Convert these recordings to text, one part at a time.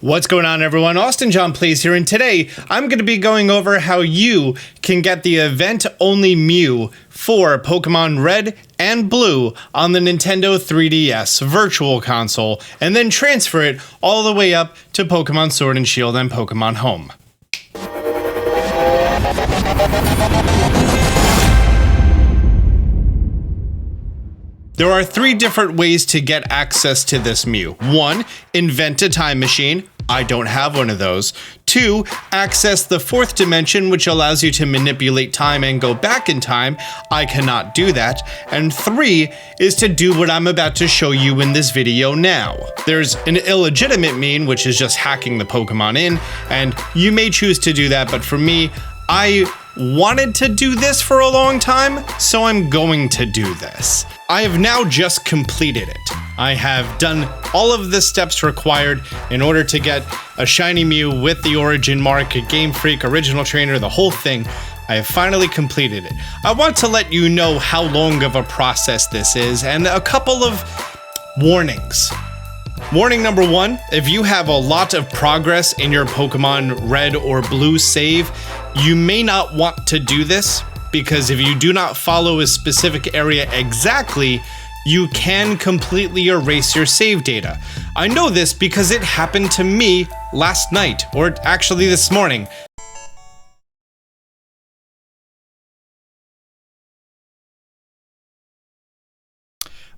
What's going on, everyone? Austin John Plays here, and today I'm going to be going over how you can get the event-only Mew for Pokemon Red and Blue on the Nintendo 3DS Virtual Console, and then transfer it all the way up to Pokemon Sword and Shield and Pokemon Home. There are three different ways to get access to this Mew. 1, invent a time machine. I don't have one of those. 2, access the fourth dimension, which allows you to manipulate time and go back in time. I cannot do that. And 3 is to do what I'm about to show you in this video now. There's an illegitimate mean, which is just hacking the Pokemon in, and you may choose to do that, but for me, I wanted to do this for a long time, so I'm going to do this. I have now just completed it. I have done all of the steps required in order to get a shiny Mew with the origin mark, a Game Freak, original trainer, the whole thing. I have finally completed it. I want to let you know how long of a process this is and a couple of warnings. Warning number 1, if you have a lot of progress in your Pokemon Red or Blue save, you may not want to do this, because if you do not follow a specific area exactly, you can completely erase your save data. I know this because it happened to me last night, or actually this morning.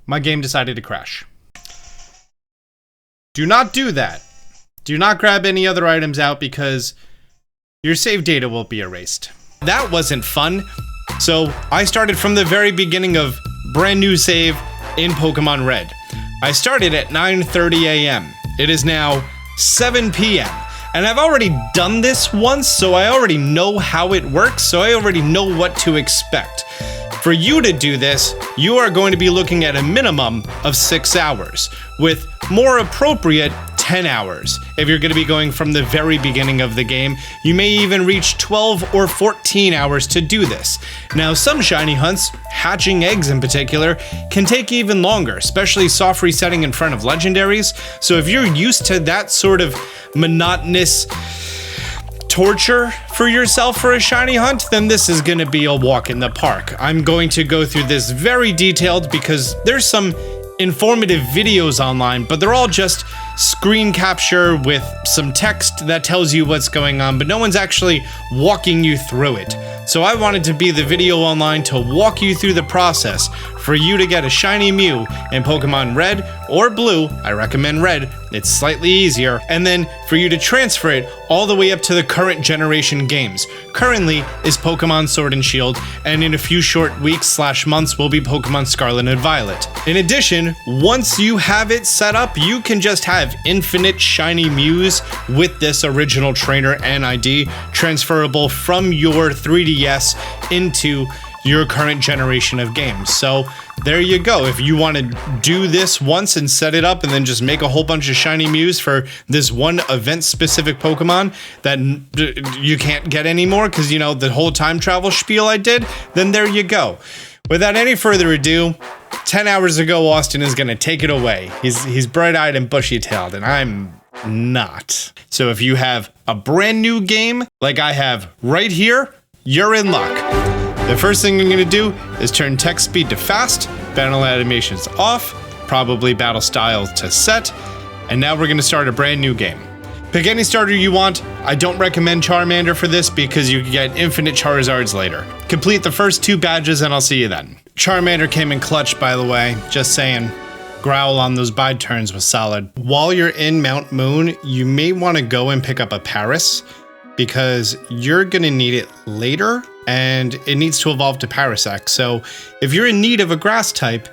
My game decided to crash. Do not do that. Do not grab any other items out because your save data will be erased. That wasn't fun. So I started from the very beginning of brand new save in Pokemon Red. I started at 9:30 a.m. It is now 7 p.m. And I've already done this once, so I already know how it works, so I already know what to expect. For you to do this, you are going to be looking at a minimum of 6 hours, with more appropriate 10 hours. If you're going to be going from the very beginning of the game, you may even reach 12 or 14 hours to do this. Now, some shiny hunts, hatching eggs in particular, can take even longer, especially soft resetting in front of legendaries. So if you're used to that sort of monotonous torture for yourself for a shiny hunt, then this is going to be a walk in the park. I'm going to go through this very detailed because there's some informative videos online, but they're all just screen capture with some text that tells you what's going on, but no one's actually walking you through it. So I wanted to be the video online to walk you through the process for you to get a shiny Mew in Pokemon Red or Blue. I recommend Red, it's slightly easier, and then for you to transfer it all the way up to the current generation games. Currently is Pokemon Sword and Shield, and in a few short weeks/months will be Pokemon Scarlet and Violet. In addition, once you have it set up, you can just have infinite shiny Mews with this original trainer and ID transferable from your 3DS into your current generation of games. So there you go. If you want to do this once and set it up and then just make a whole bunch of shiny Mews for this one event-specific Pokemon that you can't get anymore because, you know, the whole time travel spiel I did, then there you go. Without any further ado, 10 hours ago, Austin is going to take it away. He's bright-eyed and bushy-tailed, and I'm not. So if you have a brand new game like I have right here, you're in luck. The first thing I'm going to do is turn text speed to fast, battle animations off, probably battle styles to set, and now we're going to start a brand new game. Pick any starter you want. I don't recommend Charmander for this because you can get infinite Charizards later. Complete the first 2 badges and I'll see you then. Charmander came in clutch, by the way, just saying. Growl on those bide turns was solid. While you're in Mount Moon, you may want to go and pick up a Paris because you're going to need it later and it needs to evolve to Parasect. So if you're in need of a grass type,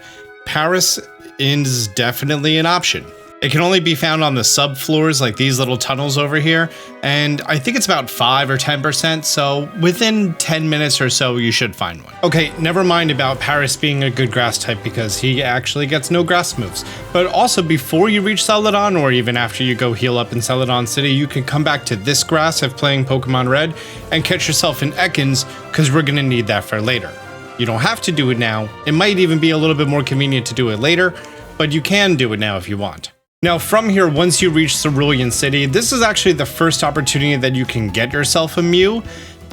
Paris is definitely an option. It can only be found on the subfloors, like these little tunnels over here, and I think it's about 5 or 10%, so within 10 minutes or so, you should find one. Okay, never mind about Paris being a good grass type because he actually gets no grass moves. But also, before you reach Celadon, or even after you go heal up in Celadon City, you can come back to this grass if playing Pokemon Red and catch yourself in Ekans, because we're gonna need that for later. You don't have to do it now. It might even be a little bit more convenient to do it later, but you can do it now if you want. Now from here, once you reach Cerulean City, this is actually the first opportunity that you can get yourself a Mew,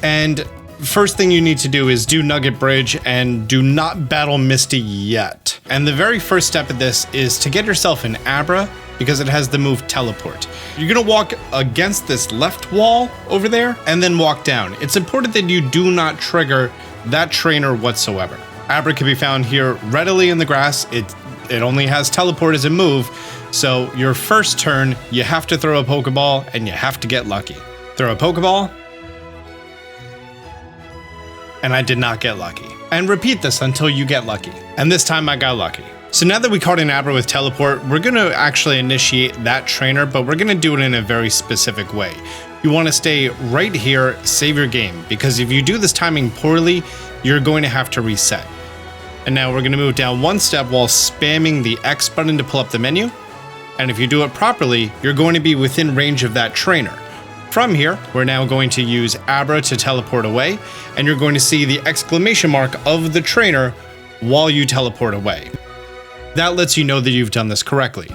and first thing you need to do is do Nugget Bridge and do not battle Misty yet. And the very first step of this is to get yourself an Abra, because it has the move Teleport. You're gonna walk against this left wall over there and then walk down. It's important that you do not trigger that trainer whatsoever. Abra can be found here readily in the grass. It only has Teleport as a move, so your first turn, you have to throw a Pokeball and you have to get lucky. Throw a Pokeball, and I did not get lucky. And repeat this until you get lucky. And this time I got lucky. So now that we caught an Abra with Teleport, we're gonna actually initiate that trainer, but we're gonna do it in a very specific way. You wanna stay right here, save your game, because if you do this timing poorly, you're going to have to reset. And now we're gonna move down one step while spamming the X button to pull up the menu. And if you do it properly, you're going to be within range of that trainer. From here, we're now going to use Abra to teleport away, and you're going to see the exclamation mark of the trainer while you teleport away. That lets you know that you've done this correctly.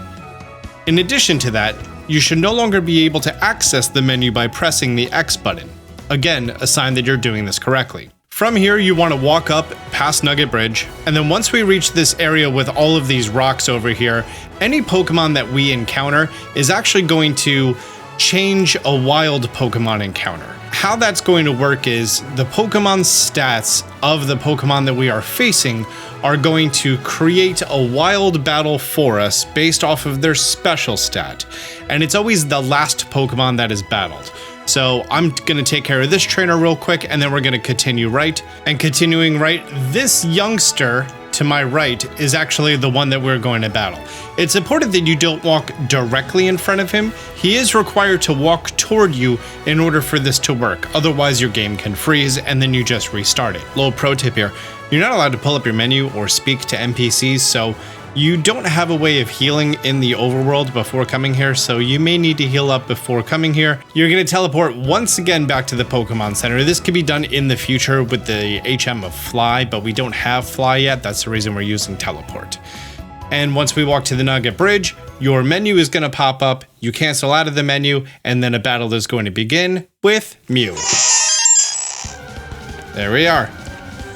In addition to that, you should no longer be able to access the menu by pressing the X button. Again, a sign that you're doing this correctly. From here, you want to walk up past Nugget Bridge, and then once we reach this area with all of these rocks over here, any Pokemon that we encounter is actually going to change a wild Pokemon encounter. How that's going to work is the Pokemon stats of the Pokemon that we are facing are going to create a wild battle for us based off of their special stat. And it's always the last Pokemon that is battled. So I'm gonna take care of this trainer real quick, and then we're gonna continue right. And continuing right, this youngster to my right is actually the one that we're going to battle. It's important that you don't walk directly in front of him. He is required to walk toward you in order for this to work. Otherwise your game can freeze and then you just restart it. Little pro tip here, you're not allowed to pull up your menu or speak to NPCs, so you don't have a way of healing in the overworld before coming here, so you may need to heal up before coming here. You're going to teleport once again back to the Pokemon Center. This could be done in the future with the HM of Fly, but we don't have Fly yet. That's the reason we're using Teleport. And once we walk to the Nugget Bridge, your menu is going to pop up. You cancel out of the menu, and then a battle is going to begin with Mew. There we are.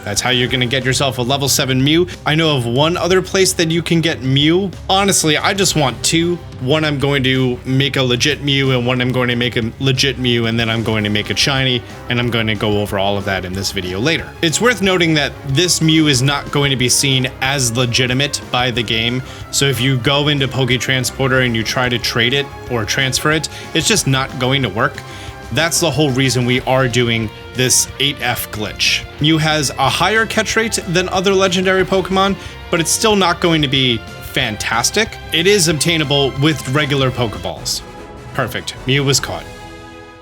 That's how you're gonna get yourself a level 7 Mew. I know of one other place that you can get Mew. Honestly, I just want two. One, I'm going to make a legit Mew, and one I'm going to make a legit Mew, and then I'm going to make it shiny, and I'm going to go over all of that in this video later. It's worth noting that this Mew is not going to be seen as legitimate by the game. So if you go into PokeTransporter and you try to trade it or transfer it, it's just not going to work. That's the whole reason we are doing this 8F glitch. Mew has a higher catch rate than other legendary Pokemon, but it's still not going to be fantastic. It is obtainable with regular Pokeballs. Perfect, Mew was caught.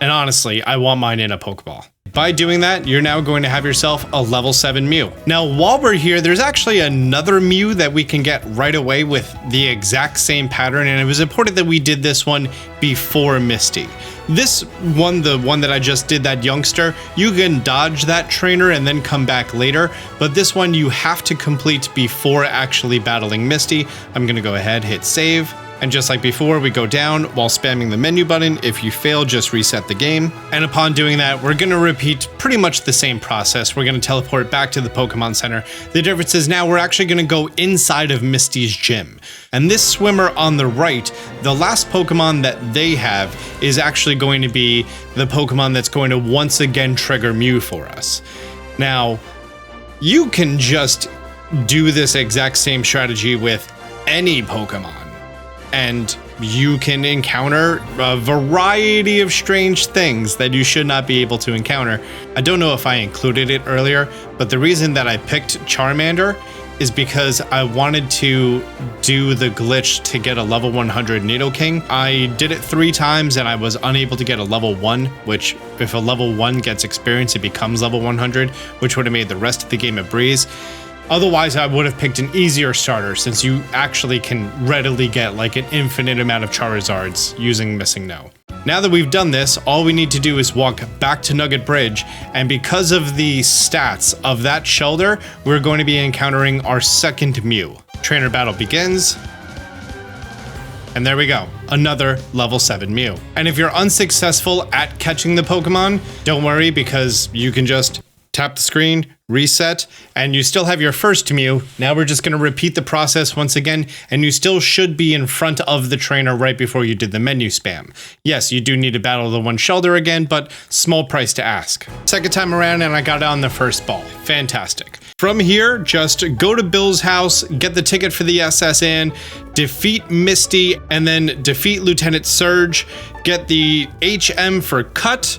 And honestly, I want mine in a Pokeball. By doing that, you're now going to have yourself a level 7 Mew. Now, while we're here, there's actually another Mew that we can get right away with the exact same pattern, and it was important that we did this one before Misty. This one, the one that I just did, that youngster, you can dodge that trainer and then come back later, but this one you have to complete before actually battling Misty. I'm gonna go ahead, hit save. And just like before, we go down while spamming the menu button. If you fail, just reset the game. And upon doing that, we're gonna repeat pretty much the same process. We're gonna teleport back to the Pokemon Center. The difference is now we're actually gonna go inside of Misty's gym. And this swimmer on the right, the last Pokemon that they have is actually going to be the Pokemon that's going to once again trigger Mew for us. Now, you can just do this exact same strategy with any Pokemon, and you can encounter a variety of strange things that you should not be able to encounter. I don't know if I included it earlier, but the reason that I picked Charmander is because I wanted to do the glitch to get a level 100 Nidoking. I did it 3 times and I was unable to get a level 1, which if a level 1 gets experience, it becomes level 100, which would have made the rest of the game a breeze. Otherwise, I would have picked an easier starter, since you actually can readily get like an infinite amount of Charizards using MissingNo. Now that we've done this, all we need to do is walk back to Nugget Bridge, and because of the stats of that shelter, we're going to be encountering our second Mew. Trainer battle begins. And there we go, another level 7 Mew. And if you're unsuccessful at catching the Pokemon, don't worry, because you can just tap the screen, reset, and you still have your first Mew. Now we're just going to repeat the process once again, and you still should be in front of the trainer right before you did the menu spam. Yes, you do need to battle the one Shelter again, but small price to ask. Second time around, and I got it on the first ball. Fantastic. From here, just go to Bill's house, get the ticket for the SSN, defeat Misty, and then defeat Lieutenant Surge, get the HM for Cut.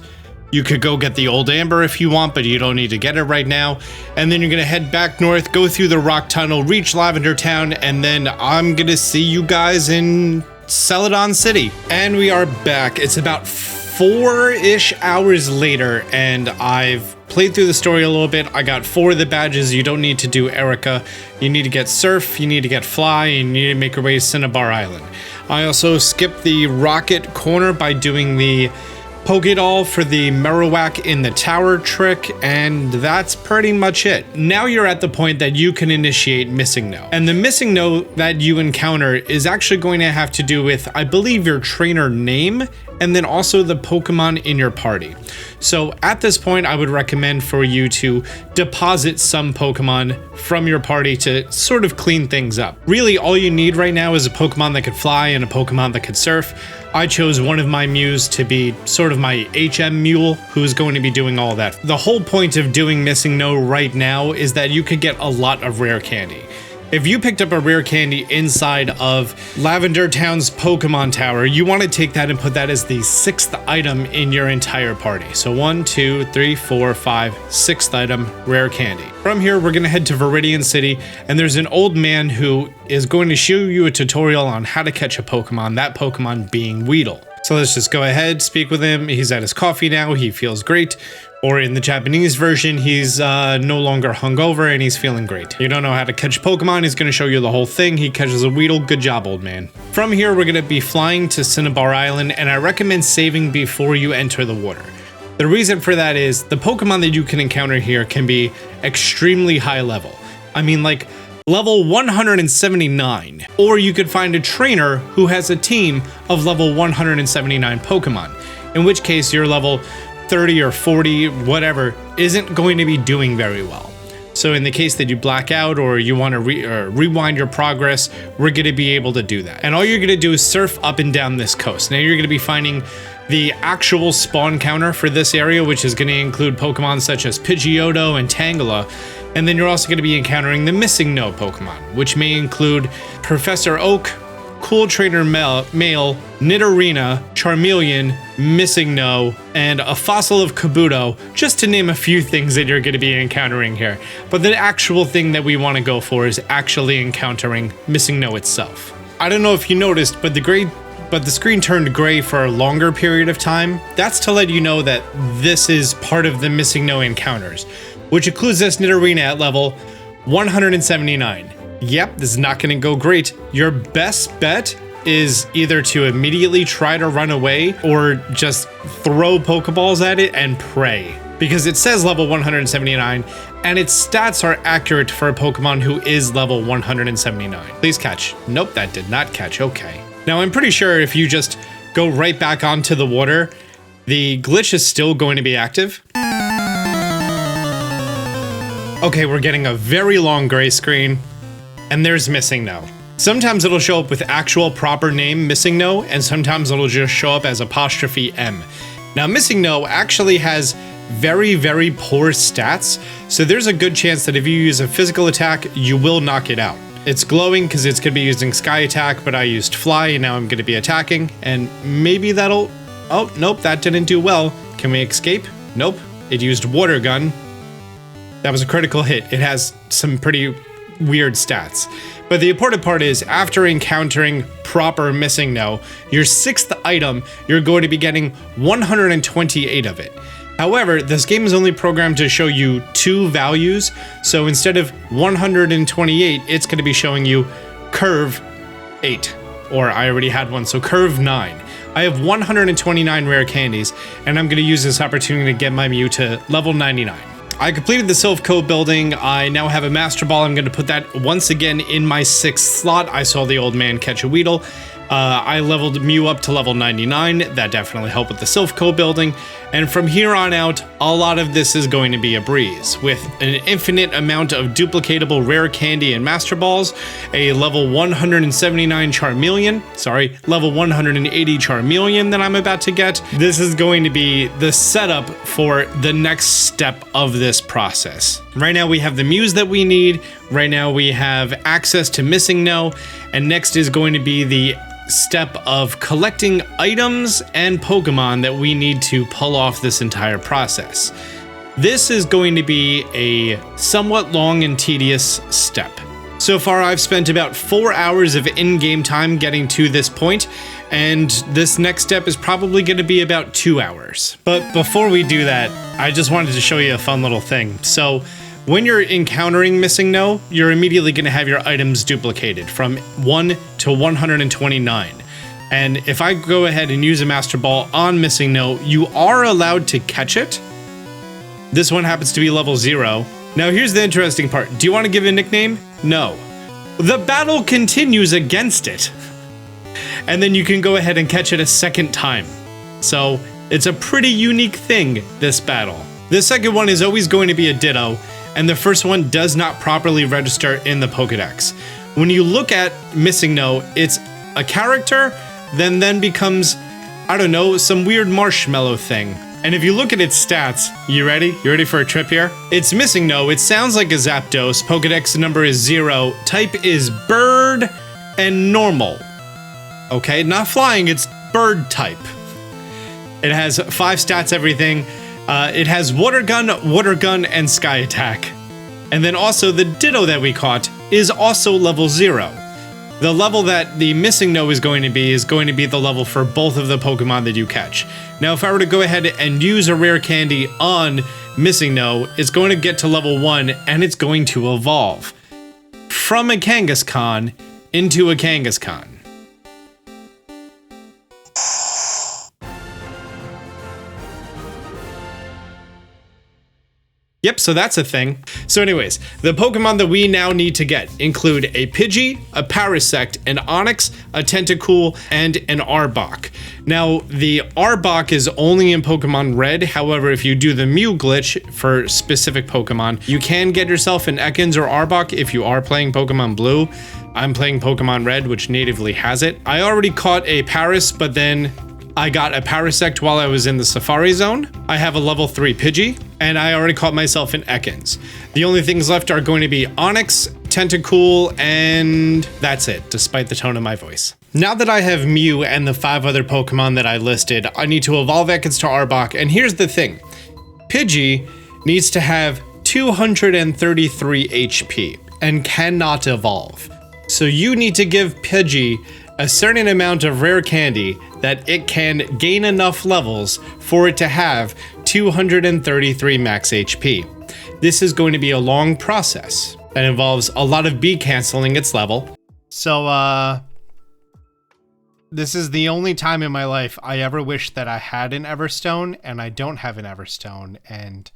You could go get the old Amber if you want, but you don't need to get it right now. And then you're gonna head back north, go through the rock tunnel, reach Lavender Town, and then I'm gonna see you guys in Celadon City. And we are back. It's about 4-ish hours later, and I've played through the story a little bit. I got 4 of the badges. You don't need to do Erica. You need to get Surf, you need to get Fly, and you need to make your way to Cinnabar Island. I also skipped the Rocket Corner by doing the Pokédoll for the Marowak in the tower trick, and that's pretty much it. Now you're at the point that you can initiate MissingNo. And the MissingNo that you encounter is actually going to have to do with, I believe, your trainer name, and then also the Pokemon in your party. So at this point, I would recommend for you to deposit some Pokemon from your party to sort of clean things up. Really, all you need right now is a Pokemon that could fly and a Pokemon that could surf. I chose one of my Mews to be sort of my HM Mule, who's going to be doing all that. The whole point of doing MissingNo right now is that you could get a lot of rare candy. If you picked up a rare candy inside of Lavender Town's Pokemon Tower, you want to take that and put that as the 6th item in your entire party. So 1, 2, 3, 4, 5, 6th item, rare candy. From here, we're going to head to Viridian City, and there's an old man who is going to show you a tutorial on how to catch a Pokemon, that Pokemon being Weedle. So let's just go ahead, speak with him. He's at his coffee now, he feels great. Or in the Japanese version, he's no longer hungover and he's feeling great. You don't know how to catch Pokemon, he's gonna show you the whole thing. He catches a Weedle, good job, old man. From here, we're gonna be flying to Cinnabar Island, and I recommend saving before you enter the water. The reason for that is the Pokemon that you can encounter here can be extremely high level. I mean, like level 179. Or you could find a trainer who has a team of level 179 Pokemon, in which case your level 30 or 40, whatever, isn't going to be doing very well. So in the case that you black out or you want to rewind your progress, we're going to be able to do that. And all you're going to do is surf up and down this coast. Now you're going to be finding the actual spawn counter for this area, which is going to include Pokemon such as Pidgeotto and Tangela. And then you're also going to be encountering the MissingNo Pokemon, which may include Professor Oak, Cool Trainer Male, Nidorina, Charmeleon, MissingNo, and a fossil of Kabuto, just to name a few things that you're going to be encountering here. But the actual thing that we want to go for is actually encountering MissingNo itself. I don't know if you noticed, but the screen turned gray for a longer period of time. That's to let you know that this is part of the MissingNo encounters, which includes this Nidorina at level 179. Yep, this is not going to go great. Your best bet is either to immediately try to run away or just throw Pokeballs at it and pray. Because it says level 179, and its stats are accurate for a Pokemon who is level 179. Please catch. Nope, that did not catch. Okay. Now, I'm pretty sure if you just go right back onto the water, the glitch is still going to be active. Okay, we're getting a very long gray screen. And there's MissingNo. Sometimes it'll show up with actual proper name MissingNo, and sometimes it'll just show up as apostrophe M. Now MissingNo actually has very, very poor stats, so there's a good chance that if you use a physical attack, you will knock it out. It's glowing because it's going to be using Sky Attack, but I used Fly and now I'm going to be attacking, and maybe that'll... Oh, nope, that didn't do well. Can we escape? Nope. It used Water Gun. That was a critical hit. It has some pretty weird stats. But the important part is, after encountering proper MissingNo, your 6th item, you're going to be getting 128 of it. However, this game is only programmed to show you 2 values, so instead of 128, it's going to be showing you curve 8. Or I already had one, so curve 9. I have 129 rare candies, and I'm going to use this opportunity to get my Mew to level 99. I completed the Sylph Cove building. I now have a Master Ball. I'm going to put that once again in my 6th slot. I saw the old man catch a Weedle. I leveled Mew up to level 99. That definitely helped with the Silph Co building. And from here on out, a lot of this is going to be a breeze, with an infinite amount of duplicatable rare candy and Master Balls, a level 179 level 180 Charmeleon that I'm about to get. This is going to be the setup for the next step of this process. Right now we have the Mews that we need. Right now we have access to MissingNo, and next is going to be the step of collecting items and Pokemon that we need to pull off this entire process. This is going to be a somewhat long and tedious step. So far, I've spent about 4 hours of in-game time getting to this point, and this next step is probably going to be about 2 hours. But before we do that, I just wanted to show you a fun little thing. So when you're encountering MissingNo, you're immediately going to have your items duplicated from 1 to 129. And if I go ahead and use a Master Ball on MissingNo, you are allowed to catch it. This one happens to be level 0. Now here's the interesting part. Do you want to give it a nickname? No. The battle continues against it. And then you can go ahead and catch it a second time. So it's a pretty unique thing, this battle. The second one is always going to be a Ditto, and the first one does not properly register in the Pokedex. When you look at MissingNo, it's a character, then becomes, I don't know, some weird marshmallow thing. And if you look at its stats, you ready? You ready for a trip here? It's MissingNo, it sounds like a Zapdos, Pokedex number is 0, type is bird and normal. Okay, not flying, it's bird type. It has 5 stats, everything. It has Water Gun, and Sky Attack. And then also the Ditto that we caught is also level 0. The level that the MissingNo is going to be the level for both of the Pokemon that you catch. Now, if I were to go ahead and use a rare candy on MissingNo, it's going to get to level 1 and it's going to evolve from a Kangaskhan into a Kangaskhan. Yep, so that's a thing. So anyways, the Pokemon that we now need to get include a Pidgey, a Parasect, an Onix, a Tentacool, and an Arbok. Now, the Arbok is only in Pokemon Red. However, if you do the Mew glitch for specific Pokemon, you can get yourself an Ekans or Arbok if you are playing Pokemon Blue. I'm playing Pokemon Red, which natively has it. I already caught a Paras, but then I got a Parasect while I was in the Safari Zone. I have a level 3 Pidgey, and I already caught myself an Ekans. The only things left are going to be Onix, Tentacool, and that's it, despite the tone of my voice. Now that I have Mew and the 5 other Pokemon that I listed, I need to evolve Ekans to Arbok, and here's the thing. Pidgey needs to have 233 HP and cannot evolve. So you need to give Pidgey a certain amount of rare candy that it can gain enough levels for it to have 233 max HP. This is going to be a long process that involves a lot of B canceling its level. So, this is the only time in my life I ever wished that I had an Everstone, and I don't have an Everstone, and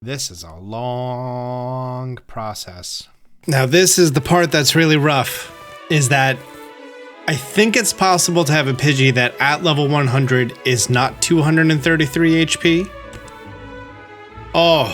this is a long process. Now, this is the part that's really rough, is that I think it's possible to have a Pidgey that at level 100 is not 233 HP. Oh,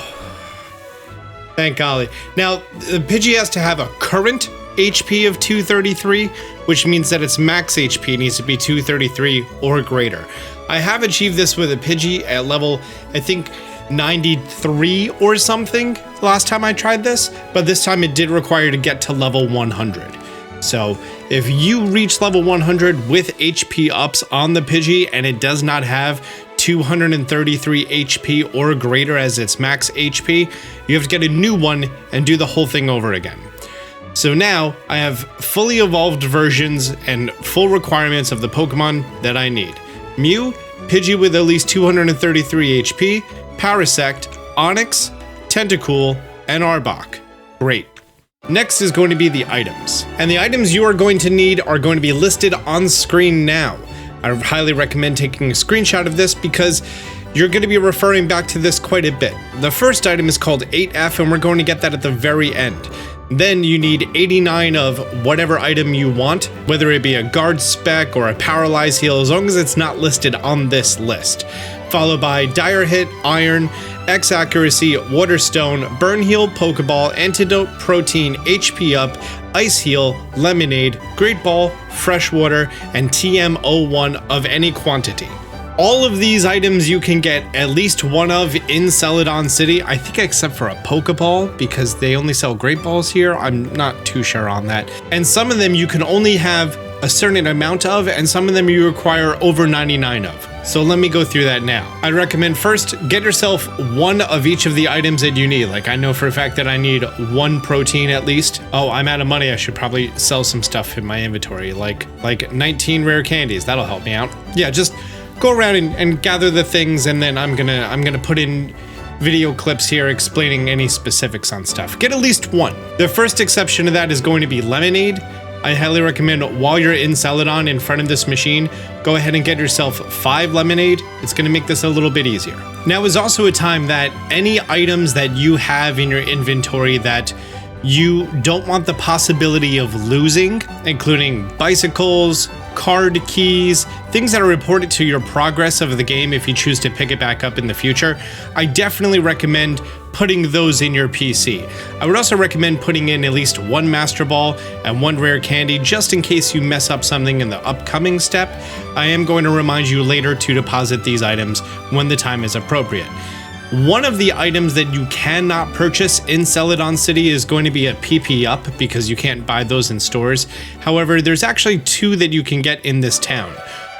thank golly. Now, the Pidgey has to have a current HP of 233, which means that its max HP needs to be 233 or greater. I have achieved this with a Pidgey at level, I think, 93 or something last time I tried this, but this time it did require to get to level 100. So if you reach level 100 with HP ups on the Pidgey and it does not have 233 HP or greater as its max HP, you have to get a new one and do the whole thing over again. So now I have fully evolved versions and full requirements of the Pokemon that I need. Mew, Pidgey with at least 233 HP, Parasect, Onix, Tentacool, and Arbok. Great. Next is going to be the items. And the items you are going to need are going to be listed on screen now. I highly recommend taking a screenshot of this because you're going to be referring back to this quite a bit. The first item is called 8F, and we're going to get that at the very end. Then you need 89 of whatever item you want, whether it be a guard spec or a paralyze heal, as long as it's not listed on this list. Followed by Dire Hit, Iron, X Accuracy, Water Stone, Burn Heal, Pokeball, Antidote, Protein, HP Up, Ice Heal, Lemonade, Great Ball, Fresh Water, and TM01 of any quantity. All of these items you can get at least one of in Celadon City, I think except for a Pokeball, because they only sell Great Balls here. I'm not too sure on that. And some of them you can only have a certain amount of, and some of them you require over 99 of. So let me go through that now. I'd recommend first, get yourself one of each of the items that you need. Like, I know for a fact that I need one protein at least. Oh, I'm out of money. I should probably sell some stuff in my inventory, like 19 rare candies. That'll help me out. Yeah, just go around and gather the things, and then I'm gonna put in video clips here explaining any specifics on stuff. Get at least one. The first exception to that is going to be Lemonade. I highly recommend while you're in Celadon in front of this machine, go ahead and get yourself 5 Lemonade. It's going to make this a little bit easier. Now is also a time that any items that you have in your inventory that you don't want the possibility of losing, including bicycles, card keys, things that are reported to your progress of the game if you choose to pick it back up in the future, I definitely recommend putting those in your PC. I would also recommend putting in at least one Master Ball and one rare candy just in case you mess up something in the upcoming step. I am going to remind you later to deposit these items when the time is appropriate. One of the items that you cannot purchase in Celadon City is going to be a PP Up, because you can't buy those in stores. However, there's actually 2 that you can get in this town.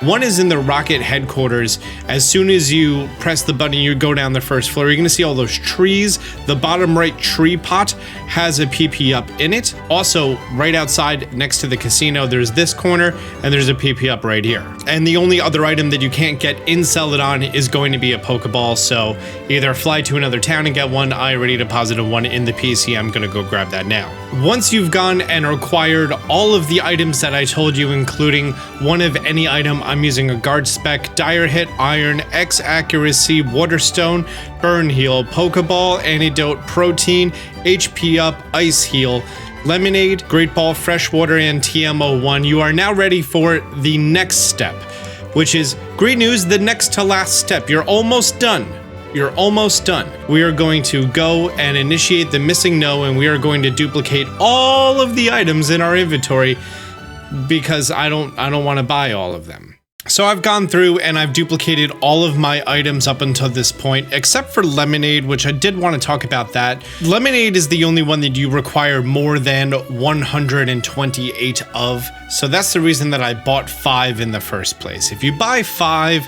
One is in the Rocket headquarters. As soon as you press the button, you go down the first floor, you're gonna see all those trees. The bottom right tree pot has a PP Up in it. Also, right outside next to the casino, there's this corner, and there's a PP Up right here. And the only other item that you can't get in Celadon is going to be a Pokeball, so either fly to another town and get one. I already deposited one in the PC. I'm gonna go grab that now. Once you've gone and acquired all of the items that I told you, including one of any item, I'm using a guard spec, Dire Hit, Iron, X Accuracy, Water Stone, Burn Heal, Pokeball, Antidote, Protein, HP Up, Ice Heal, Lemonade, Great Ball, Fresh Water, and TM01. You are now ready for the next step, which is great news, the next to last step. You're almost done. You're almost done. We are going to go and initiate the MissingNo, and we are going to duplicate all of the items in our inventory because I don't want to buy all of them. So I've gone through and I've duplicated all of my items up until this point, except for Lemonade, which I did want to talk about that. Lemonade is the only one that you require more than 128 of. So that's the reason that I bought 5 in the first place. If you buy 5,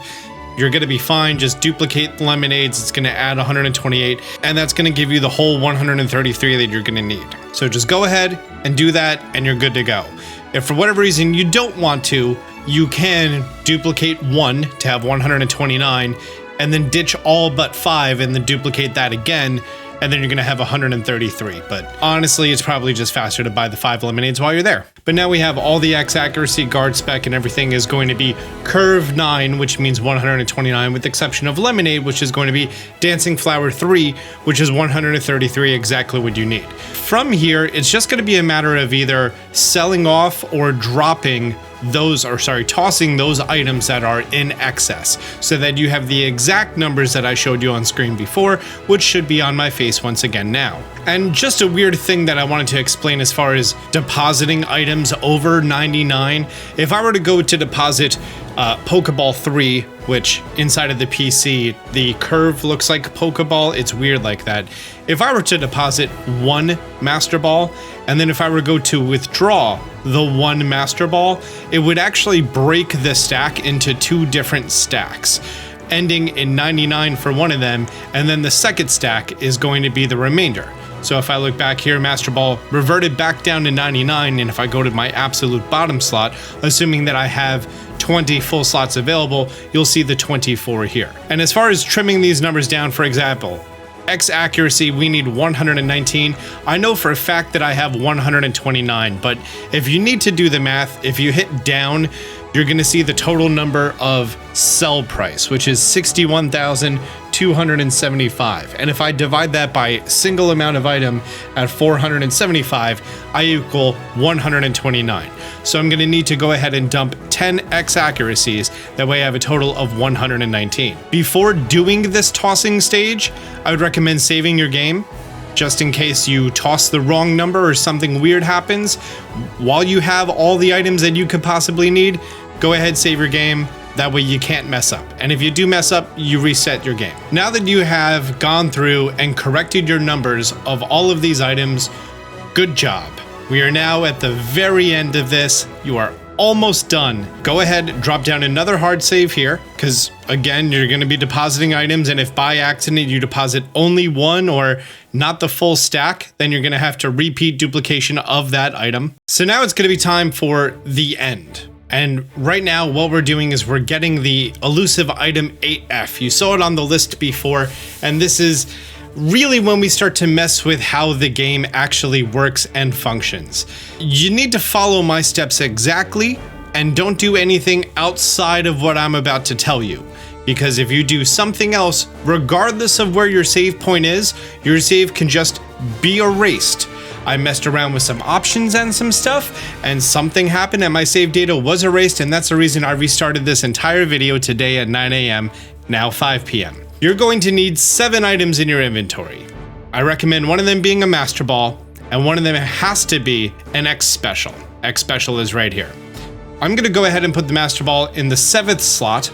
you're gonna be fine. Just duplicate lemonades. It's gonna add 128, and that's gonna give you the whole 133 that you're gonna need. So just go ahead and do that, and you're good to go. If for whatever reason you don't want to, you can duplicate 1 to have 129, and then ditch all but 5 and then duplicate that again, and then you're gonna have 133. But honestly, it's probably just faster to buy the 5 lemonades while you're there. But now we have all the X accuracy, guard spec, and everything is going to be curve 9, which means 129, with the exception of Lemonade, which is going to be Dancing Flower 3, which is 133, exactly what you need. From here, it's just gonna be a matter of either selling off or dropping those, or sorry, tossing those items that are in excess, so that you have the exact numbers that I showed you on screen before, which should be on my face once again now. And just a weird thing that I wanted to explain as far as depositing items over 99. If I were to go to deposit Pokeball 3, which inside of the PC, the curve looks like Pokeball, it's weird like that. If I were to deposit 1 Master Ball, and then if I were to go to withdraw the 1 Master Ball, it would actually break the stack into 2 different stacks, ending in 99 for one of them, and then the second stack is going to be the remainder. So if I look back here, Master Ball reverted back down to 99, and if I go to my absolute bottom slot, assuming that I have 20 full slots available, you'll see the 24 here. And as far as trimming these numbers down, for example, X accuracy, we need 119. I know for a fact that I have 129, but if you need to do the math, if you hit down, you're gonna see the total number of sell price, which is 61,200 275. And if I divide that by single amount of item at 475, I equal 129. So I'm going to need to go ahead and dump 10x accuracies. That way I have a total of 119. Before doing this tossing stage, I would recommend saving your game, just in case you toss the wrong number or something weird happens. While you have all the items that you could possibly need, go ahead, save your game. That way you can't mess up. And if you do mess up, you reset your game. Now that you have gone through and corrected your numbers of all of these items, good job. We are now at the very end of this. You are almost done. Go ahead, drop down another hard save here, because again, you're going to be depositing items, and if by accident you deposit only one or not the full stack, then you're going to have to repeat duplication of that item. So now it's going to be time for the end. And right now what we're doing is we're getting the elusive item 8F. You saw it on the list before, and this is really when we start to mess with how the game actually works and functions. You need to follow my steps exactly and don't do anything outside of what I'm about to tell you. Because if you do something else, regardless of where your save point is, your save can just be erased. I messed around with some options and some stuff, and something happened and my save data was erased, and that's the reason I restarted this entire video today at 9 a.m., now 5 p.m. You're going to need 7 items in your inventory. I recommend one of them being a Master Ball, and one of them has to be an X Special. X Special is right here. I'm going to go ahead and put the Master Ball in the 7th slot,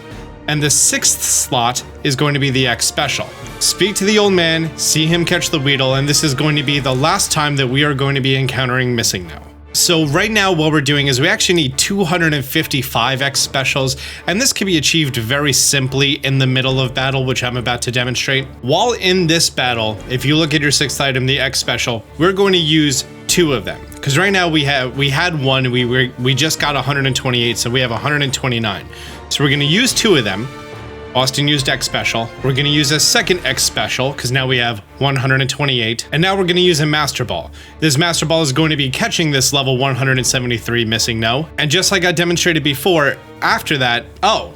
and the 6th slot is going to be the X Special. Speak to the old man, see him catch the Weedle, and this is going to be the last time that we are going to be encountering MissingNo. So right now what we're doing is we actually need 255 X Specials, and this can be achieved very simply in the middle of battle, which I'm about to demonstrate. While in this battle, if you look at your 6th item, the X Special, we're going to use 2 of them. Because right now we had one, we just got 128, so we have 129. So we're going to use 2 of them. Austin used X Special. We're going to use a second X Special, because now we have 128. And now we're going to use a Master Ball. This Master Ball is going to be catching this level 173 MissingNo. And just like I demonstrated before, after that, oh,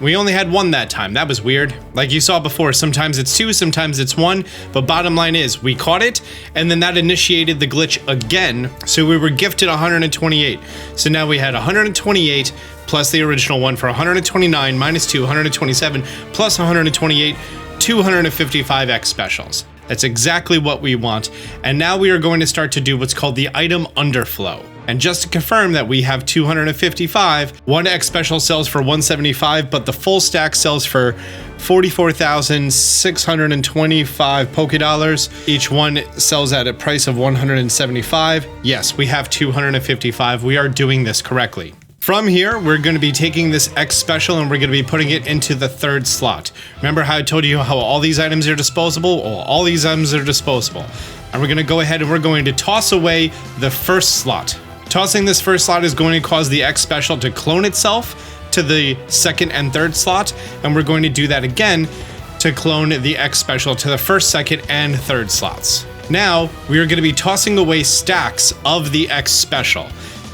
we only had 1 that time. That was weird. Like you saw before, sometimes it's 2, sometimes it's 1. But bottom line is, we caught it, and then that initiated the glitch again. So we were gifted 128. So now we had 128 plus the original one for 129 minus 2, 127 plus 128, 255 X Specials. That's exactly what we want. And now we are going to start to do what's called the item underflow. And just to confirm that we have 255, one X Special sells for 175, but the full stack sells for 44,625 Poké Dollars. Each one sells at a price of 175. Yes, we have 255. We are doing this correctly. From here, we're going to be taking this X Special and we're going to be putting it into the 3rd slot. Remember how I told you how all these items are disposable? Well, all these items are disposable. And we're going to go ahead and we're going to toss away the 1st slot. Tossing this 1st slot is going to cause the X Special to clone itself to the 2nd and 3rd slot, and we're going to do that again to clone the X Special to the 1st, 2nd, and 3rd slots. Now, we are going to be tossing away stacks of the X Special.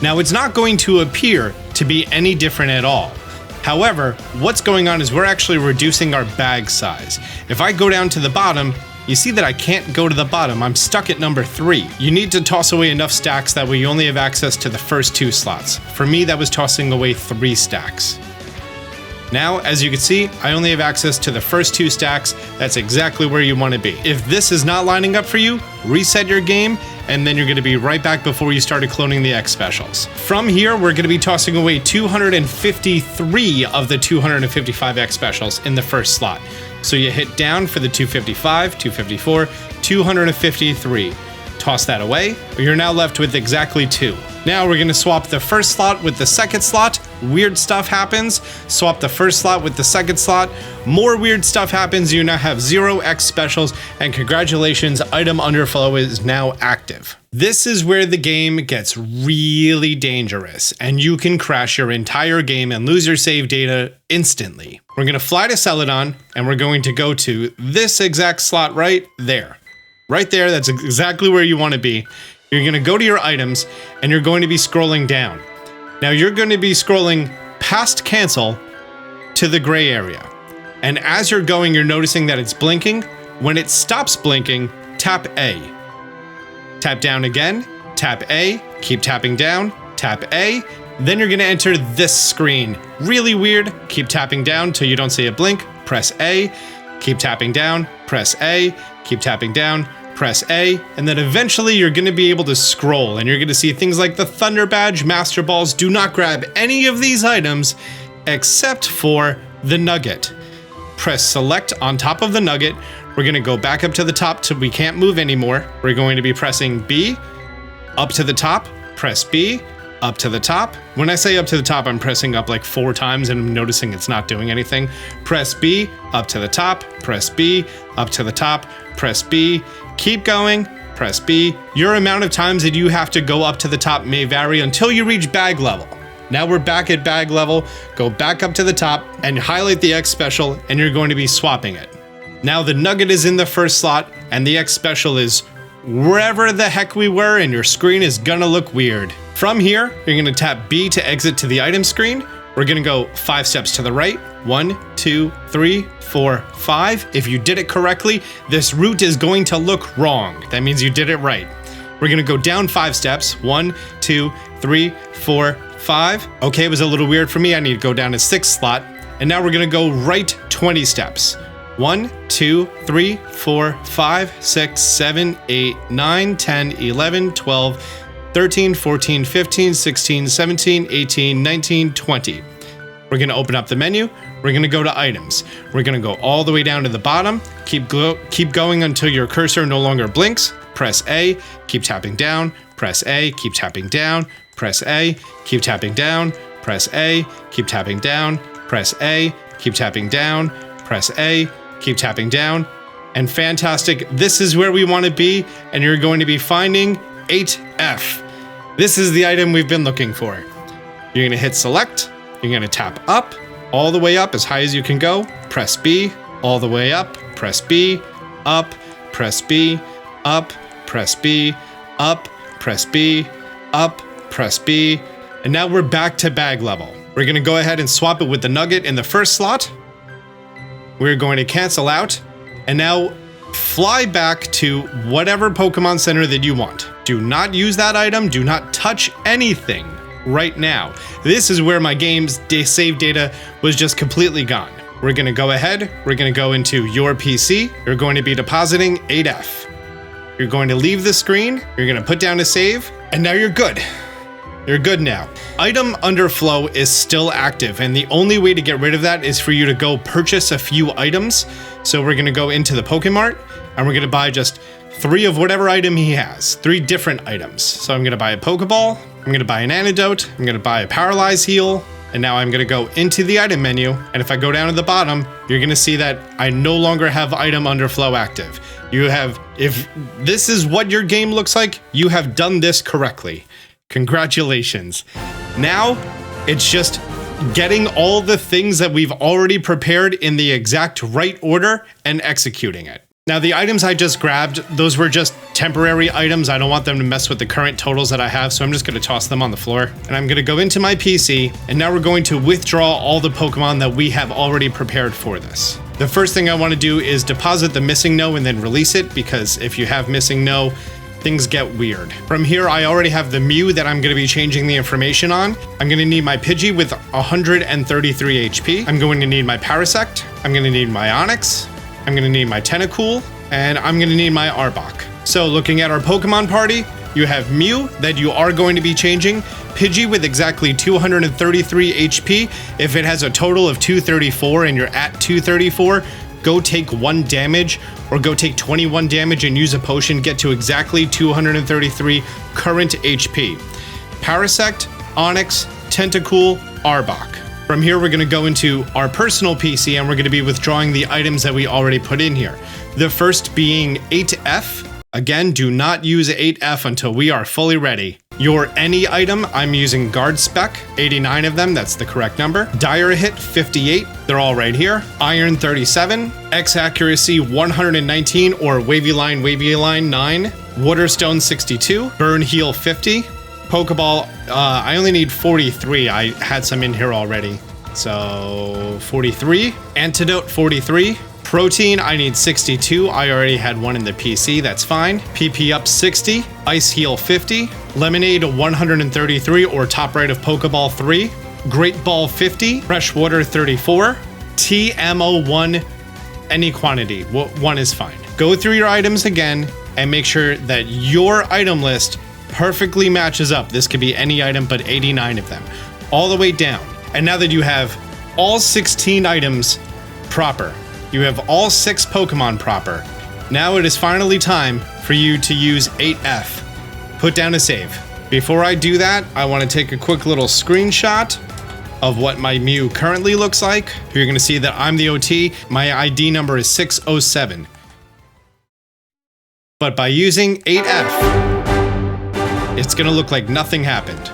Now, it's not going to appear to be any different at all. However, what's going on is we're actually reducing our bag size. If I go down to the bottom, you see that I can't go to the bottom. I'm stuck at number 3. You need to toss away enough stacks that way you only have access to the first 2 slots. For me, that was tossing away 3 stacks. Now, as you can see, I only have access to the first 2 stacks. That's exactly where you want to be. If this is not lining up for you, reset your game, and then you're going to be right back before you started cloning the X Specials. From here, we're going to be tossing away 253 of the 255 X Specials in the 1st slot. So you hit down for the 255, 254, 253. Toss that away. You're now left with exactly 2. Now we're going to swap the 1st slot with the 2nd slot. Weird stuff happens. Swap the 1st slot with the 2nd slot. More weird stuff happens. You now have 0 X Specials, and congratulations, item underflow is now active. This is where the game gets really dangerous, and you can crash your entire game and lose your save data instantly. We're going to fly to Celadon, and we're going to go to this exact slot right there. Right there, that's exactly where you want to be. You're going to go to your items, and you're going to be scrolling down. Now you're going to be scrolling past cancel to the gray area. And as you're going, you're noticing that it's blinking. When it stops blinking, tap A. Tap down again, tap A, keep tapping down, tap A. Then you're gonna enter this screen. Really weird. Keep tapping down till you don't see a blink. Press A, keep tapping down, press A, keep tapping down, press A, and then eventually you're gonna be able to scroll and you're gonna see things like the Thunder Badge, Master Balls. Do not grab any of these items except for the Nugget. Press select on top of the Nugget. We're gonna go back up to the top till we can't move anymore. We're going to be pressing B, up to the top, press B, up to the top. When I say up to the top, I'm pressing up like 4 times and I'm noticing it's not doing anything. Press B, up to the top, press B, up to the top, press B, keep going, press B. Your amount of times that you have to go up to the top may vary until you reach bag level. Now we're back at bag level, go back up to the top and highlight the X special and you're going to be swapping it. Now the Nugget is in the first slot and the X special is wherever the heck we were and your screen is gonna look weird. From here, you're gonna tap B to exit to the item screen. We're gonna go 5 steps to the right. 1, 2, 3, 4, 5. If you did it correctly, this route is going to look wrong. That means you did it right. We're gonna go down 5 steps. 1, 2, 3, 4, 5. Okay, it was a little weird for me. I need to go down to 6th slot. And now we're gonna go right 20 steps. 1, 2, 3, 4, 5, 6, 7, 8, 9, 10, 11, 12, 13, 14, 15, 16, 17, 18, 19, 20. We're gonna open up the menu. We're gonna go to items. We're gonna go all the way down to the bottom. Keep going until your cursor no longer blinks. Press A, keep tapping down. Press A, keep tapping down. Press A, keep tapping down. Press A, keep tapping down. Press A, keep tapping down. Press A, keep tapping down. And fantastic, this is where we want to be, and you're going to be finding 8F. This is the item we've been looking for. You're going to hit select, you're going to tap up, all the way up as high as you can go, press B, all the way up, press B, up, press B, up, press B, up, press B, up, press B, and now we're back to bag level. We're going to go ahead and swap it with the Nugget in the first slot. We're going to cancel out, and now fly back to whatever Pokemon Center that you want. Do not use that item, do not touch anything right now. This is where my game's save data was just completely gone. We're gonna go ahead, we're gonna go into your PC, you're going to be depositing 8F. You're going to leave the screen, you're gonna put down a save, and now you're good. You're good now. Item underflow is still active, and the only way to get rid of that is for you to go purchase a few items. So we're gonna go into the Pokemart, and we're gonna buy just 3 of whatever item he has, 3 different items. So I'm gonna buy a Pokeball, I'm gonna buy an Antidote, I'm gonna buy a Paralyze Heal, and now I'm gonna go into the item menu, and if I go down to the bottom, you're gonna see that I no longer have item underflow active. You have, if this is what your game looks like, you have done this correctly. Congratulations. Now, it's just getting all the things that we've already prepared in the exact right order and executing it. Now, the items I just grabbed, those were just temporary items. I don't want them to mess with the current totals that I have, so I'm just gonna toss them on the floor. And I'm gonna go into my PC, and now we're going to withdraw all the Pokemon that we have already prepared for this. The first thing I wanna do is deposit the MissingNo and then release it, because if you have MissingNo, things get weird. From here, I already have the Mew that I'm gonna be changing the information on. I'm gonna need my Pidgey with 133 HP. I'm going to need my Parasect. I'm gonna need my Onix. I'm gonna need my Tentacool, and I'm gonna need my Arbok. So looking at our Pokemon party, you have Mew that you are going to be changing, Pidgey with exactly 233 HP. If it has a total of 234 and you're at 234, go take 1 damage, or go take 21 damage and use a potion, get to exactly 233 current HP. Parasect, Onix, Tentacool, Arbok. From here, we're gonna go into our personal PC and we're gonna be withdrawing the items that we already put in here. The first being 8F. Again, do not use 8F until we are fully ready. Your any item, I'm using Guard Spec, 89 of them, that's the correct number. Dire Hit, 58, they're all right here. Iron, 37. X Accuracy, 119, or Wavy Line 9. Waterstone, 62. Burn Heal, 50. Pokeball, I only need 43, I had some in here already. So 43. Antidote 43. Protein, I need 62. I already had one in the PC, that's fine. PP up 60. Ice Heal 50. Lemonade 133 or top right of Pokeball 3. Great Ball 50. Fresh Water 34. TMO 1, any quantity. 1 is fine. Go through your items again and make sure that your item list perfectly matches up. This could be any item, but 89 of them. All the way down. And now that you have all 16 items proper, you have all 6 Pokemon proper, now it is finally time for you to use 8F. Put down a save. Before I do that, I want to take a quick little screenshot of what my Mew currently looks like. You're going to see that I'm the OT. My ID number is 607. But by using 8F, it's going to look like nothing happened.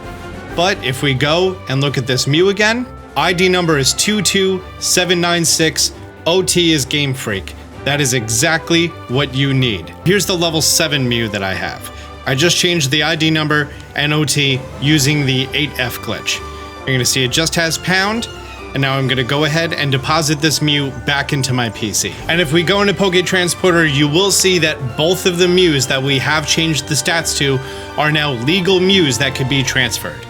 But if we go and look at this Mew again, ID number is 22796. OT is Game Freak. That is exactly what you need. Here's the level 7 Mew that I have. I just changed the ID number and OT using the 8F glitch. You're gonna see it just has pound, and now I'm gonna go ahead and deposit this Mew back into my PC. And if we go into Poke Transporter, you will see that both of the Mews that we have changed the stats to are now legal Mews that could be transferred.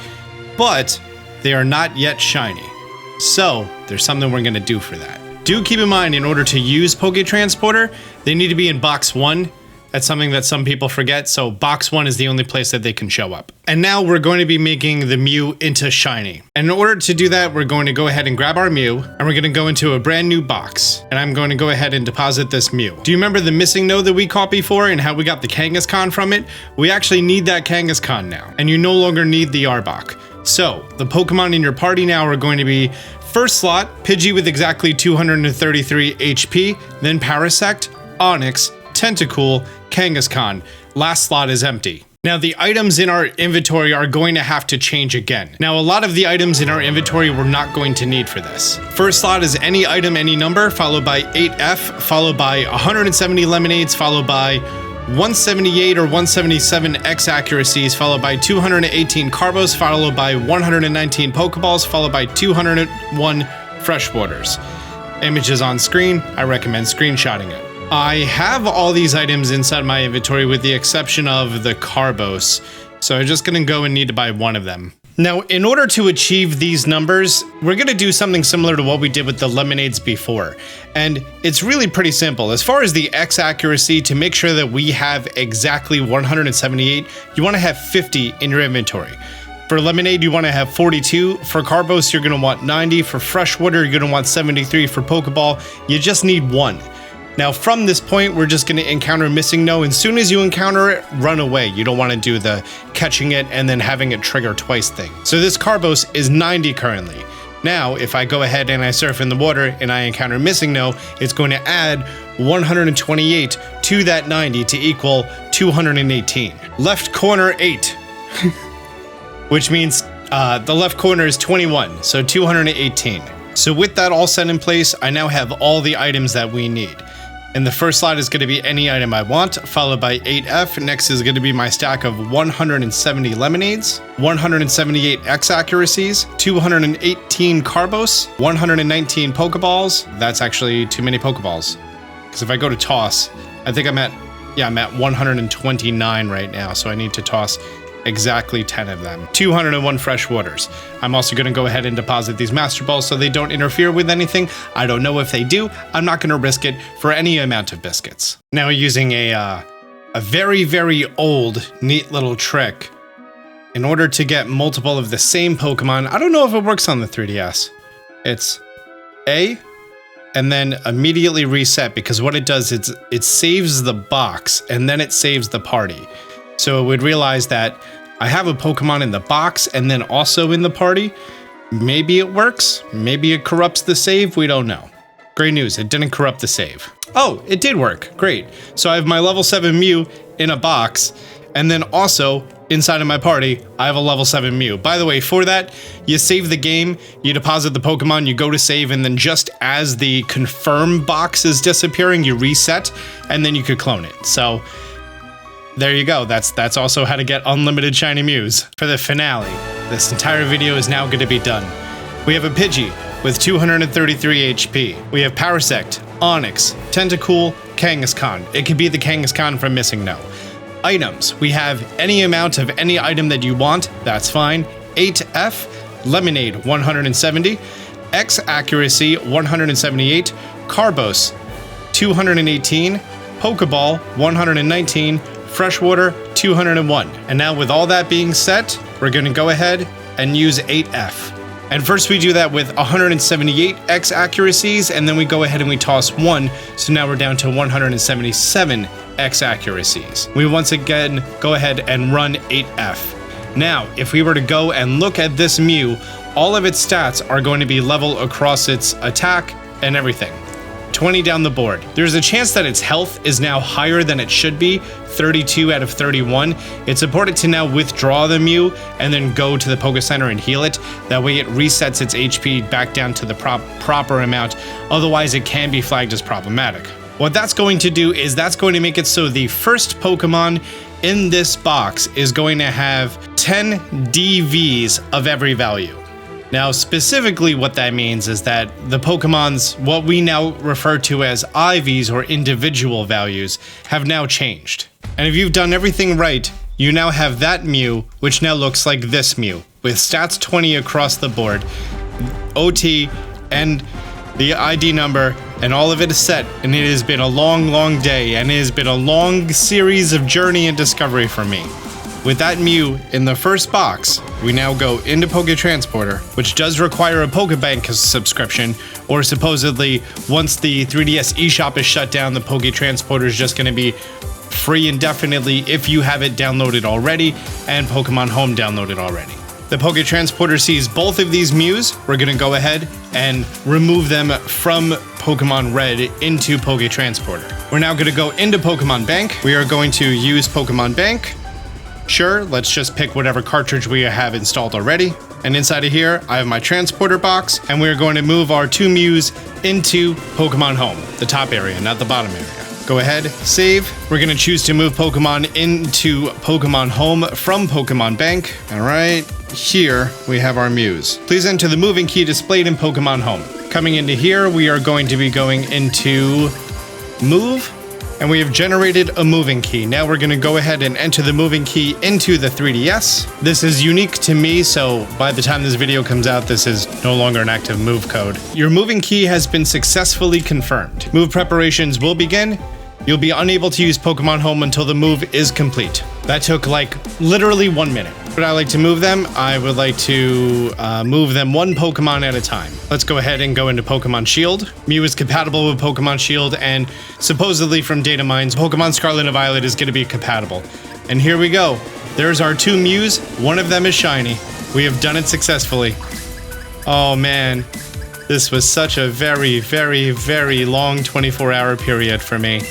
But they are not yet shiny. So there's something we're gonna do for that. Do keep in mind, in order to use Poke Transporter, they need to be in box 1. That's something that some people forget, so box 1 is the only place that they can show up. And now we're going to be making the Mew into shiny. And in order to do that, we're going to go ahead and grab our Mew, and we're going to go into a brand new box. And I'm going to go ahead and deposit this Mew. Do you remember the MissingNo that we caught before and how we got the Kangaskhan from it? We actually need that Kangaskhan now, and you no longer need the Arbok. So, the Pokemon in your party now are going to be first slot, Pidgey with exactly 233 HP, then Parasect, Onix, Tentacool, Kangaskhan. Last slot is empty. Now the items in our inventory are going to have to change again. Now a lot of the items in our inventory we're not going to need for this. First slot is any item, any number, followed by 8F, followed by 170 lemonades, followed by 178 or 177 X accuracies, followed by 218 Carbos, followed by 119 Pokeballs, followed by 201 Fresh Waters. Images on screen, I recommend screenshotting it. I have all these items inside my inventory with the exception of the Carbos, so I'm just gonna go and need to buy one of them. Now, in order to achieve these numbers, we're gonna do something similar to what we did with the lemonades before. And it's really pretty simple. As far as the X accuracy, to make sure that we have exactly 178, you wanna have 50 in your inventory. For lemonade, you wanna have 42. For Carbos, you're gonna want 90. For freshwater, you're gonna want 73. For Pokeball, you just need 1. Now from this point, we're just gonna encounter MissingNo, and as soon as you encounter it, run away. You don't wanna do the catching it and then having it trigger twice thing. So this Carbos is 90 currently. Now, if I go ahead and I surf in the water and I encounter MissingNo, it's going to add 128 to that 90 to equal 218. Left corner 8, which means the left corner is 21, so 218. So with that all set in place, I now have all the items that we need. And the first slot is going to be any item I want, followed by 8F. Next is going to be my stack of 170 lemonades, 178 X accuracies, 218 Carbos, 119 Pokeballs. That's actually too many Pokeballs. Because if I go to toss, I think I'm at 129 right now. So I need to toss exactly 10 of them. 201 fresh waters. I'm also going to go ahead and deposit these Master Balls so they don't interfere with anything. I don't know if they do. I'm not going to risk it for any amount of biscuits. Now using a very, very old, neat little trick in order to get multiple of the same Pokemon. I don't know if it works on the 3DS. It's A, and then immediately reset, because what it does is it saves the box and then it saves the party. So it would realize that I have a Pokemon in the box and then also in the party. Maybe it works. Maybe it corrupts the save. We don't know. Great news. It didn't corrupt the save. Oh, it did work. Great. So I have my level 7 Mew in a box. And then also inside of my party, I have a level 7 Mew. By the way, for that, you save the game, you deposit the Pokemon, you go to save, and then just as the confirm box is disappearing, you reset, and then you could clone it. So there you go. That's also how to get unlimited shiny Mews. For the finale, this entire video is now going to be done. We have a Pidgey with 233 HP. We have Parasect, Onyx, Tentacool, Kangaskhan. It could be the Kangaskhan from MissingNo. Items. We have any amount of any item that you want. That's fine. 8F, Lemonade, 170. X Accuracy, 178. Carbos, 218. Pokeball, 119. Freshwater, 201. And now with all that being set, we're going to go ahead and use 8F. And first we do that with 178 X accuracies, and then we go ahead and we toss 1, so now we're down to 177 X accuracies. We once again go ahead and run 8F. Now, if we were to go and look at this Mew, all of its stats are going to be level across its attack and everything. 20 down the board. There's a chance that its health is now higher than it should be, 32 out of 31. It's important to now withdraw the Mew and then go to the Poké Center and heal it. That way it resets its HP back down to the proper amount. Otherwise it can be flagged as problematic. What that's going to do is that's going to make it so the first Pokemon in this box is going to have 10 DVs of every value. Now, specifically what that means is that the Pokemon's, what we now refer to as IVs or individual values, have now changed. And if you've done everything right, you now have that Mew, which now looks like this Mew, with stats 20 across the board, OT, and the ID number, and all of it is set, and it has been a long, long day, and it has been a long series of journey and discovery for me. With that Mew in the first box, we now go into Poké Transporter, which does require a Pokebank subscription, or supposedly once the 3DS eShop is shut down, the Poké Transporter is just going to be free indefinitely if you have it downloaded already and Pokemon Home downloaded already. The Poké Transporter sees both of these Mews. We're going to go ahead and remove them from Pokemon Red into Poké Transporter. We're now going to go into Pokemon Bank. We are going to use Pokemon Bank. Sure, let's just pick whatever cartridge we have installed already. And inside of here, I have my transporter box, and we're going to move our 2 Mews into Pokemon Home, the top area, not the bottom area. Go ahead, save. We're going to choose to move Pokemon into Pokemon Home from Pokemon Bank. All right, here we have our Mews. Please enter the moving key displayed in Pokemon Home. Coming into here, we are going to be going into Move. And we have generated a moving key. Now we're going to go ahead and enter the moving key into the 3DS. This is unique to me, so by the time this video comes out, this is no longer an active move code. Your moving key has been successfully confirmed. Move preparations will begin. You'll be unable to use Pokemon Home until the move is complete. That took like literally 1 minute. Would I like to move them? I would like to move them 1 Pokemon at a time. Let's go ahead and go into Pokemon Shield. Mew is compatible with Pokemon Shield, and supposedly from data mines, Pokemon Scarlet and Violet is going to be compatible. And here we go. There's our 2 Mews. One of them is shiny. We have done it successfully. Oh man, this was such a very, very, very long 24-hour period for me.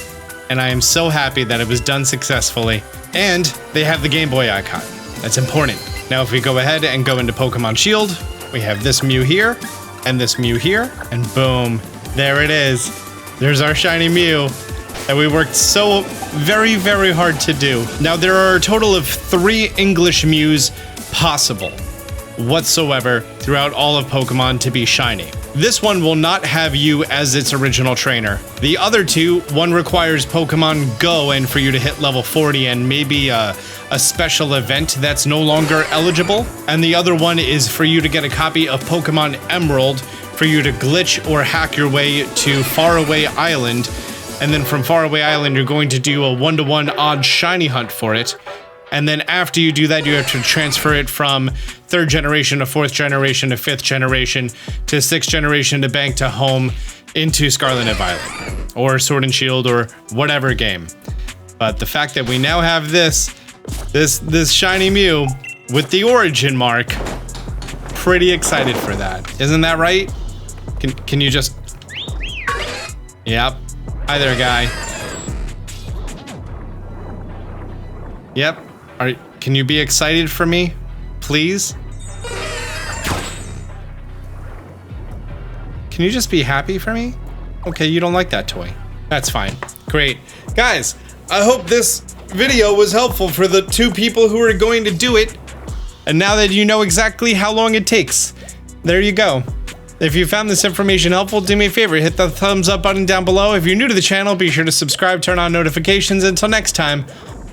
And I am so happy that it was done successfully. And they have the Game Boy icon. That's important. Now if we go ahead and go into Pokemon Shield, we have this Mew here, and this Mew here, and boom, there it is. There's our shiny Mew that we worked so very, very hard to do. Now there are a total of 3 English Mews possible whatsoever throughout all of Pokemon to be shiny. This one will not have you as its original trainer. The other 2, one requires Pokemon Go and for you to hit level 40 and maybe a special event that's no longer eligible. And the other one is for you to get a copy of Pokemon Emerald for you to glitch or hack your way to Faraway Island. And then from Faraway Island, you're going to do a 1-to-1 odd shiny hunt for it. And then after you do that, you have to transfer it from 3rd generation to 4th generation to 5th generation to 6th generation to Bank to Home into Scarlet and Violet or Sword and Shield or whatever game. But the fact that we now have this shiny Mew with the origin mark, pretty excited for that. Isn't that right? Can you just... Yep. Hi there, guy. Yep. Can you be excited for me, please? Can you just be happy for me? Okay, you don't like that toy. That's fine. Great. Guys, I hope this video was helpful for the 2 people who are going to do it. And now that you know exactly how long it takes, there you go. If you found this information helpful, do me a favor, hit the thumbs up button down below. If you're new to the channel, be sure to subscribe, turn on notifications. Until next time,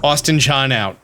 Austin Chan out.